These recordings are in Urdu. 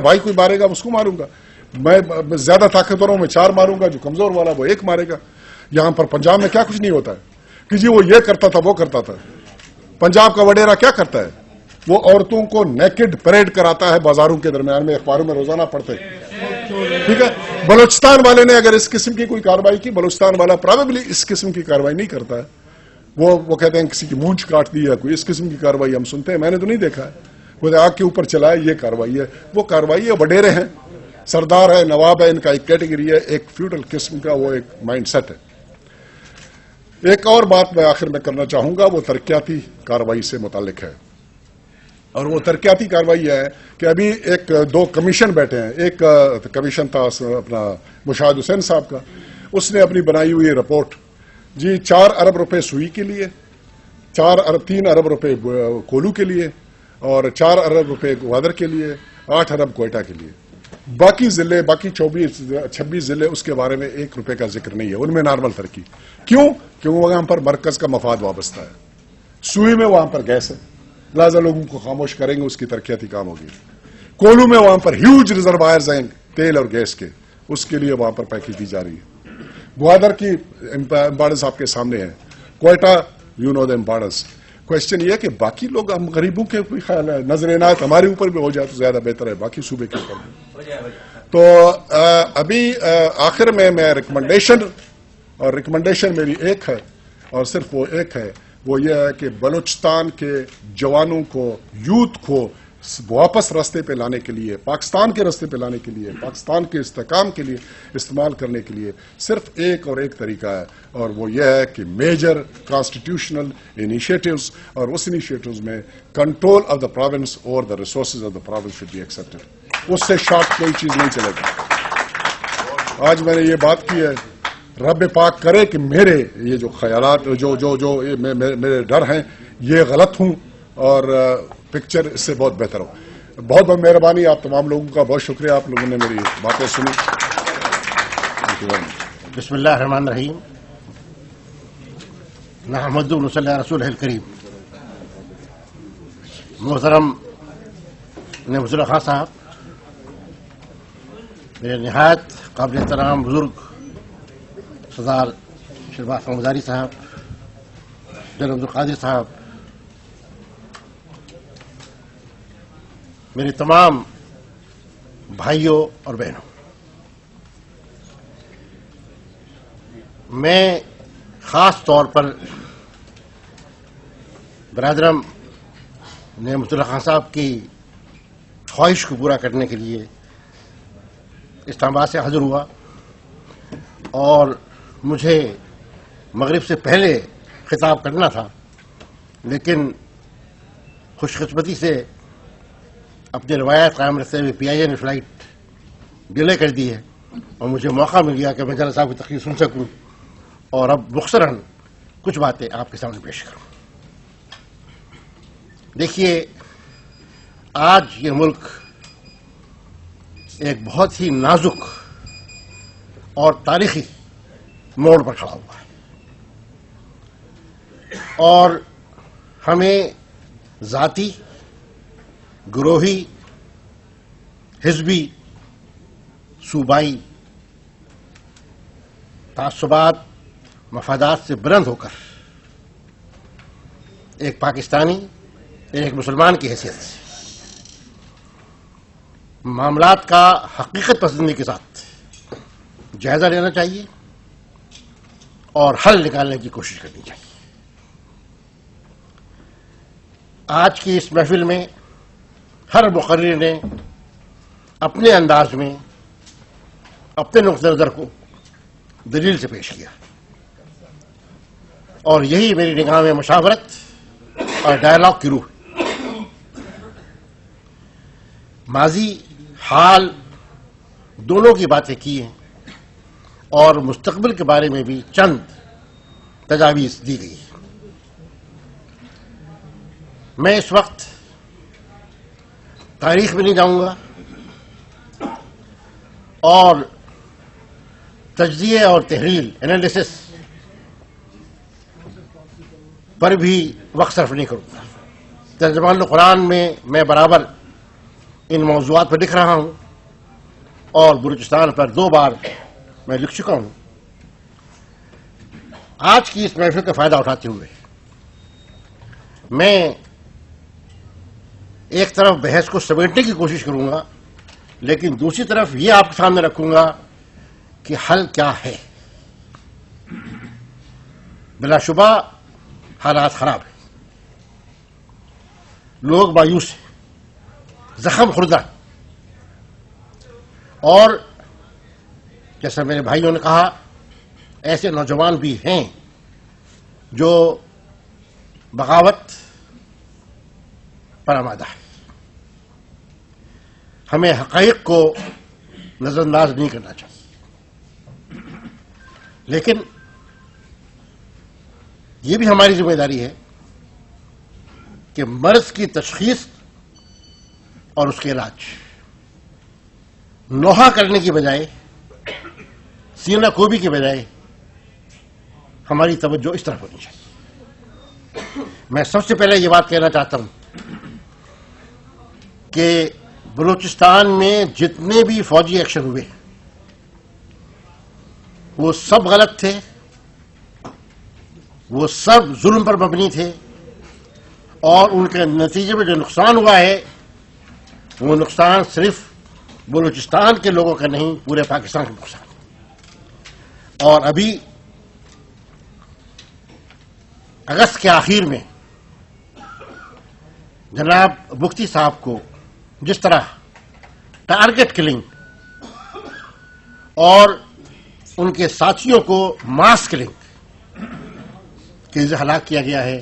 بھائی کوئی مارے گا اس کو ماروں گا، میں زیادہ طاقتوروں میں 4 ماروں گا، جو کمزور والا وہ 1 مارے گا۔ یہاں پر پنجاب میں کیا کچھ نہیں ہوتا ہے کہ جی وہ یہ کرتا تھا وہ کرتا تھا۔ پنجاب کا وڈیرا کیا کرتا ہے؟ وہ عورتوں کو نیکڈ پریڈ کراتا ہے بازاروں کے درمیان میں، اخباروں میں روزانہ پڑھتے ہیں، ٹھیک ہے۔ بلوچستان والے نے اگر اس قسم کی کوئی کارروائی کی، بلوچستان والا پرابیبلی اس قسم کی کارروائی نہیں کرتا ہے، وہ کہتے ہیں کسی کی مونچھ کاٹ دی ہے، کوئی اس قسم کی کارروائی ہم سنتے ہیں، میں نے تو نہیں دیکھا ہے۔ وہ آگ کے اوپر چلا ہے، یہ کارروائی ہے، وہ کارروائی ہے، وڈیرے ہیں، سردار ہے، نواب ہے، ان کا ایک کیٹیگری ہے، ایک فیوڈل قسم کا وہ ایک مائنڈ سیٹ ہے۔ ایک اور بات میں آخر میں کرنا چاہوں گا، وہ ترقیاتی کارروائی سے متعلق ہے، اور وہ ترقیاتی کارروائی ہے کہ ابھی 2 کمیشن بیٹھے ہیں۔ ایک کمیشن تھا اپنا مشاہد حسین صاحب کا، اس نے اپنی بنائی ہوئی رپورٹ، جی 4 ارب روپے سوئی کے لیے، 3 ارب روپے کولو کے لیے، اور 4 ارب روپے گوادر کے لیے، 8 ارب کوئٹہ کے لیے۔ باقی ضلع، باقی 26 ضلع اس کے بارے میں 1 روپے کا ذکر نہیں ہے، ان میں نارمل ترقی۔ کیوں؟ کیوں وہاں پر مرکز کا مفاد وابستہ ہے، سوئی میں وہاں پر گیس ہے، لہذا لوگوں کو خاموش کریں گے، اس کی ترقیاتی کام ہوگی۔ کولو میں وہاں پر ہیوج ریزروائرز ہیں تیل اور گیس کے، اس کے لیے وہاں پر پیکیج دی جا رہی ہے۔ گوادر کی امبارڈز آپ کے سامنے ہیں، کوئٹہ یو نو دا امبارڈز۔ کوشچن یہ ہے کہ باقی لوگ، ہم غریبوں کے کوئی خیال ہے، نظر عنایت ہمارے اوپر بھی ہو جائے تو زیادہ بہتر ہے، باقی صوبے کے اوپر بھی۔ تو ابھی آخر میں ریکمنڈیشن میری ایک ہے، اور صرف وہ ایک ہے، وہ یہ ہے کہ بلوچستان کے جوانوں کو، یوتھ کو واپس راستے پہ لانے کے لیے، پاکستان کے راستے پہ لانے کے لیے، پاکستان کے استحکام کے لیے استعمال کرنے کے لیے صرف ایک طریقہ ہے، اور وہ یہ ہے کہ میجر کانسٹیٹیوشنل انیشیٹوز، اور اس انیشیٹوز میں کنٹرول آف دا پروونس اور the resources of the province should be accepted. اس سے شارٹ کوئی چیز نہیں چلے گی۔ آج میں نے یہ بات کی ہے، رب پاک کرے کہ میرے یہ جو خیالات، جو میرے ڈر ہیں، یہ غلط ہوں، اور پکچر اس سے بہت بہتر ہو۔ بہت بہت مہربانی آپ تمام لوگوں کا، بہت شکریہ آپ لوگوں نے میری باتیں سنی۔ بسم اللہ الرحمن الرحیم، نحمد و نصلی علی رسولہ الکریم۔ محترم نعمت اللہ خان صاحب، میرے نہایت قابل احترام بزرگ سردار شہباز مزاری صاحب، جناب عبدالقادر صاحب، میرے تمام بھائیوں اور بہنوں، میں خاص طور پر برادرم نعمت اللہ خان صاحب کی خواہش کو پورا کرنے کے لیے اسلام آباد سے حاضر ہوا، اور مجھے مغرب سے پہلے خطاب کرنا تھا، لیکن خوش قسمتی سے اپنی روایت قائم رکھتے ہوئے پی آئی اے نے فلائٹ ڈیلے کر دی ہے، اور مجھے موقع مل گیا کہ میں جنرل صاحب کی تقریر سن سکوں، اور اب مختصراً کچھ باتیں آپ کے سامنے پیش کروں۔ دیکھیے، آج یہ ملک ایک بہت ہی نازک اور تاریخی موڑ پر کھڑا ہوا ہے، اور ہمیں ذاتی، گروہی، حزبی، صوبائی تعصبات، مفادات سے بلند ہو کر ایک پاکستانی، ایک مسلمان کی حیثیت سے معاملات کا حقیقت پسندی کے ساتھ جائزہ لینا چاہیے اور حل نکالنے کی کوشش کرنی چاہیے۔ آج کی اس محفل میں ہر مقرر نے اپنے انداز میں اپنے نقطہ نظر کو دلیل سے پیش کیا، اور یہی میری نگاہ میں مشاورت اور ڈائلاگ کی روح۔ ماضی، حال دونوں کی باتیں کی ہیں، اور مستقبل کے بارے میں بھی چند تجاویز دی گئی ہیں۔ میں اس وقت تاریخ میں نہیں جاؤں گا، اور تجزیے اور تحلیل، انالیسس پر بھی وقت صرف نہیں کروں گا۔ ترجمان القرآن میں میں برابر ان موضوعات پر لکھ رہا ہوں اور بلوچستان پر 2 بار میں لکھ چکا ہوں. آج کی اس محفل کا فائدہ اٹھاتے ہوئے میں ایک طرف بحث کو سمیٹنے کی کوشش کروں گا، لیکن دوسری طرف یہ آپ کے سامنے رکھوں گا کہ حل کیا ہے. بلا شبہ حالات خراب ہیں، لوگ مایوس ہیں، زخم خوردہ، اور جیسا میرے بھائیوں نے کہا ایسے نوجوان بھی ہیں جو بغاوت پر آمادہ ہے. ہمیں حقائق کو نظر انداز نہیں کرنا چاہیے، لیکن یہ بھی ہماری ذمہ داری ہے کہ مرض کی تشخیص اور اس کے علاج نوحہ کرنے کی بجائے، سینہ کوبی کی بجائے ہماری توجہ اس طرف ہونی چاہیے. میں سب سے پہلے یہ بات کہنا چاہتا ہوں کہ بلوچستان میں جتنے بھی فوجی ایکشن ہوئے وہ سب غلط تھے، وہ سب ظلم پر مبنی تھے، اور ان کے نتیجے میں جو نقصان ہوا ہے وہ نقصان صرف بلوچستان کے لوگوں کا نہیں، پورے پاکستان کا نقصان. اور ابھی اگست کے آخر میں جناب بگٹی صاحب کو جس طرح ٹارگٹ کلنگ اور ان کے ساتھیوں کو ماس کلنگ کے ذریعے ہلاک کیا گیا ہے،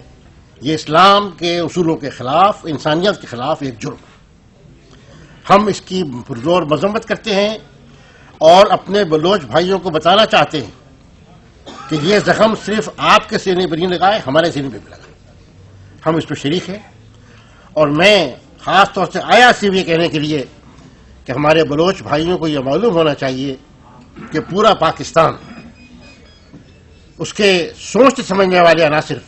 یہ اسلام کے اصولوں کے خلاف، انسانیت کے خلاف ایک جرم. ہم اس کی پرزور مذمت کرتے ہیں اور اپنے بلوچ بھائیوں کو بتانا چاہتے ہیں کہ یہ زخم صرف آپ کے سینے پر نہیں لگا ہے، ہمارے سینے پہ بھی لگا ہے. ہم اس پہ شریک ہیں، اور میں خاص طور سے آیا صرف یہ کہنے کے لیے کہ ہمارے بلوچ بھائیوں کو یہ معلوم ہونا چاہیے کہ پورا پاکستان، اس کے سوچتے سمجھنے والے عناصر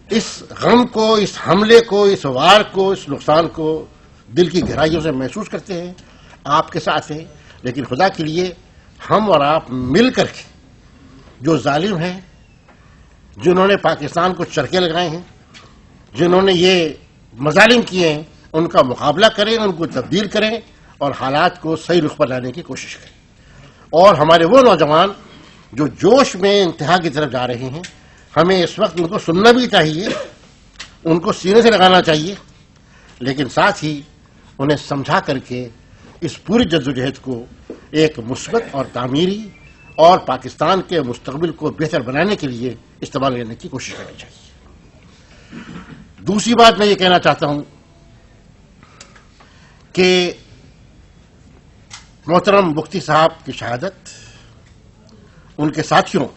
اس غم کو، اس حملے کو، اس وار کو، اس نقصان کو دل کی گہرائیوں سے محسوس کرتے ہیں، آپ کے ساتھ ہیں. لیکن خدا کے لیے ہم اور آپ مل کر کے جو ظالم ہیں، جنہوں نے پاکستان کو چرکے لگائے ہیں، جنہوں نے یہ مظالم کیے ہیں، ان کا مقابلہ کریں، ان کو تبدیل کریں اور حالات کو صحیح رخ پر لانے کی کوشش کریں. اور ہمارے وہ نوجوان جو جوش میں انتہا کی طرف جا رہے ہیں، ہمیں اس وقت ان کو سننا بھی چاہیے، ان کو سینے سے لگانا چاہیے، لیکن ساتھ ہی انہیں سمجھا کر کے اس پوری جدوجہد کو ایک مثبت اور تعمیری اور پاکستان کے مستقبل کو بہتر بنانے کے لیے استعمال کرنے کی کوشش کرنی چاہیے. دوسری بات میں یہ کہنا چاہتا ہوں کہ محترم بگٹی صاحب کی شہادت، ان کے ساتھیوں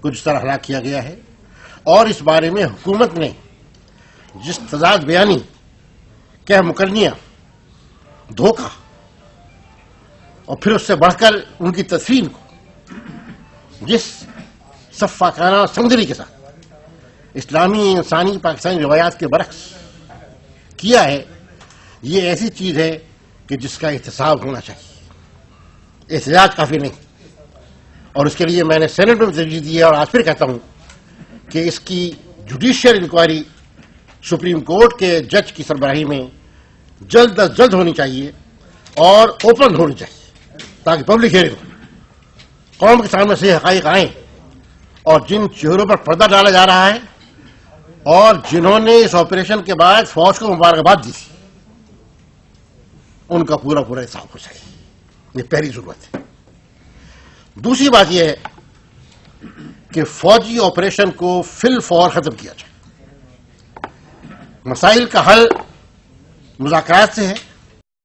کو جس طرح ہلاک کیا گیا ہے، اور اس بارے میں حکومت نے جس تضاد بیانی، کہہ مکرنیاں، دھوکہ، اور پھر اس سے بڑھ کر ان کی تدفین کو جس سفاکانہ سمجھری کے ساتھ اسلامی انسانی پاکستانی روایات کے برعکس کیا ہے، یہ ایسی چیز ہے کہ جس کا احتساب ہونا چاہیے. احتجاج کافی نہیں، اور اس کے لیے میں نے سینٹ میں ترجیح دی ہے، اور آج پھر کہتا ہوں کہ اس کی جوڈیشل انکوائری سپریم کورٹ کے جج کی سربراہی میں جلد از جلد ہونی چاہیے اور اوپن ہونی چاہیے، تاکہ پبلک ہیئرنگ قوم کے سامنے سے حقائق آئیں، اور جن چہروں پر پردہ ڈالا جا رہا ہے اور جنہوں نے اس آپریشن کے بعد فوج کو مبارکباد دی تھی، ان کا پورا پورا حساب ہو جائے. یہ پہلی ضرورت ہے. دوسری بات یہ ہے کہ فوجی آپریشن کو فی الفور ختم کیا جائے. مسائل کا حل مذاکرات سے ہے،